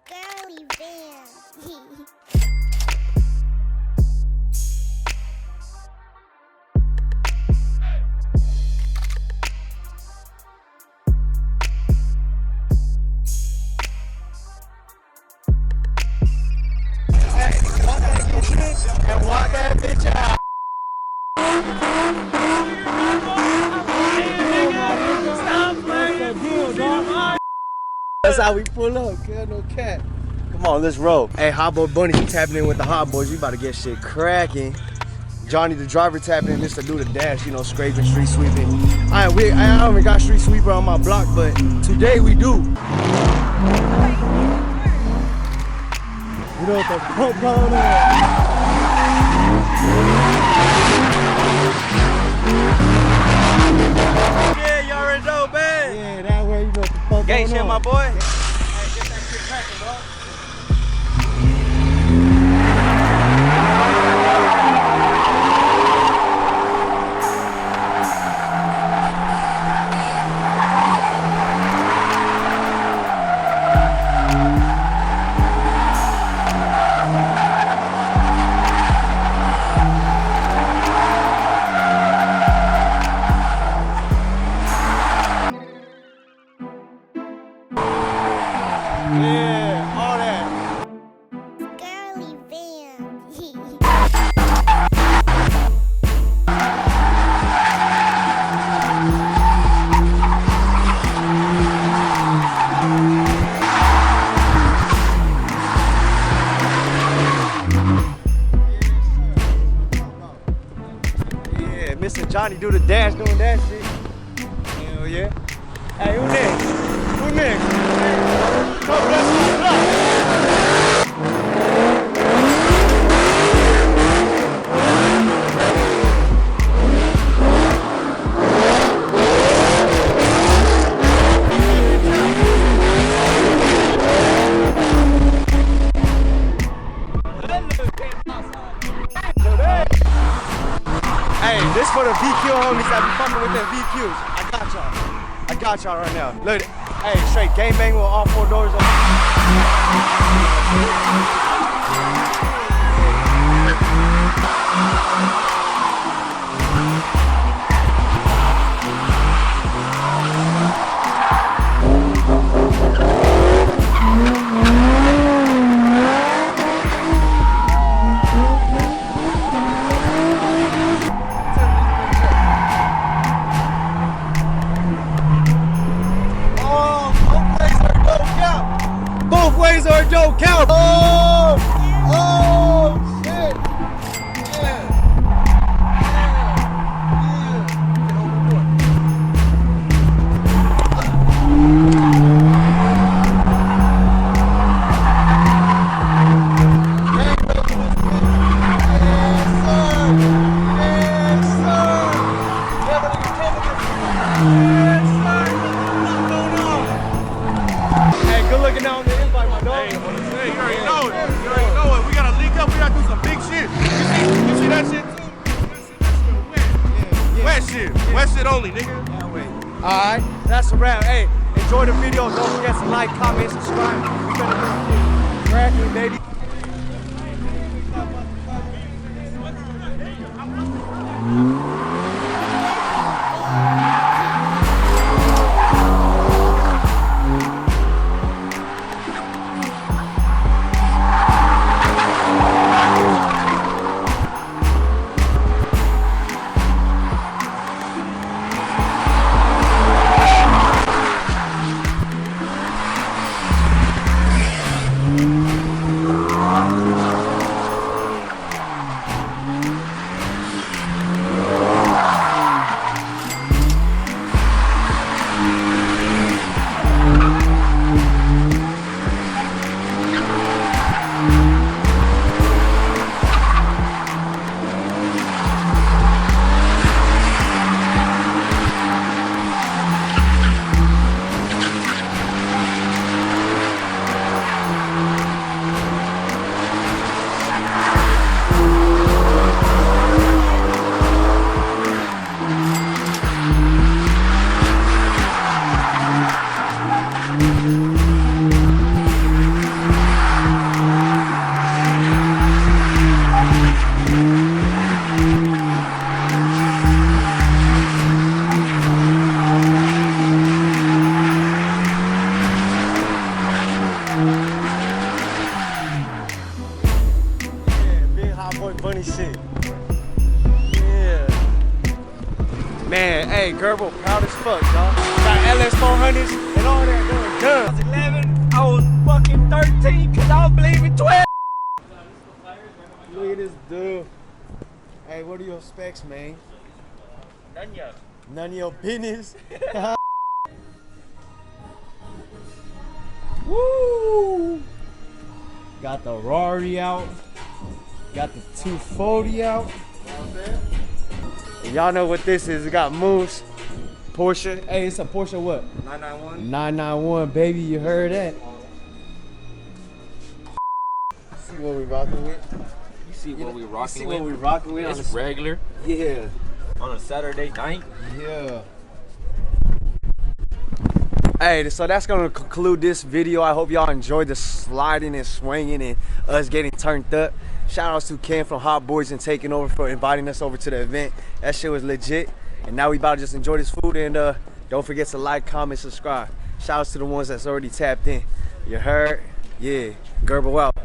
Girly van. And walk that bitch out. That's how we pull up, kid, no cat. Come on, let's roll. Hey, HAWTBOI Bunny, he tapping in with the Hot Boys. We about to get shit cracking. Johnny the driver tapping in, Mr. Do the dash, you know, scraping, street sweeping. I haven't got street sweeper on my block, but today we do. You know what the fuck going on? Yeah, you already know, man. Yeah, that way you know what the fuck Gang going shit, on. my boy. Hey, get that shit cracking, dog. Yeah, all that. Girly van. Yeah, Mr. Johnny do the dash doing that shit. Hell yeah. Hey, who next? Who next? Come bless my block. Hey, this for the VQ homies that be fucking with their VQs. I got y'all right now. Look, hey, straight gangbang with all four doors open. Both ways or it don't count. Oh, shit. Yeah. Hey, good looking out on the invite, my dog. Hey, you already know it. You already know it. We gotta link up. We gotta do some big shit. You see that shit too? That shit wet. Wet shit. Wet shit only, nigga. Alright, that's a wrap. Hey, enjoy the video. Don't forget to like, comment, subscribe. We gonna do shit cracking, baby. Johnny shit. Yeah. Man, hey, Gurbo, proud as fuck, y'all. Got LS 400s and all that going done. I was 11, I was fucking 13, cause I was believing 12. Look at this dude. Hey, what are your specs, man? None of your business. Woo! Got the Rari out. Got the 240 out. Y'all know what this is. It got Moose, Porsche. Hey, it's a Porsche what? 991. 991, baby. You heard that? See what we rocking with? You see what we rocking See with? what we rocking with? It's regular Yeah. on a Saturday night. Yeah. Hey, so that's gonna conclude this video. I hope y'all enjoyed the sliding and swinging and us getting turned up. Shout outs to Ken from Hot Boys and taking over for inviting us over to the event. That shit was legit. And now we about to just enjoy this food and don't forget to like, comment, subscribe. Shout outs to the ones that's already tapped in. You heard? Yeah. Gurbo out.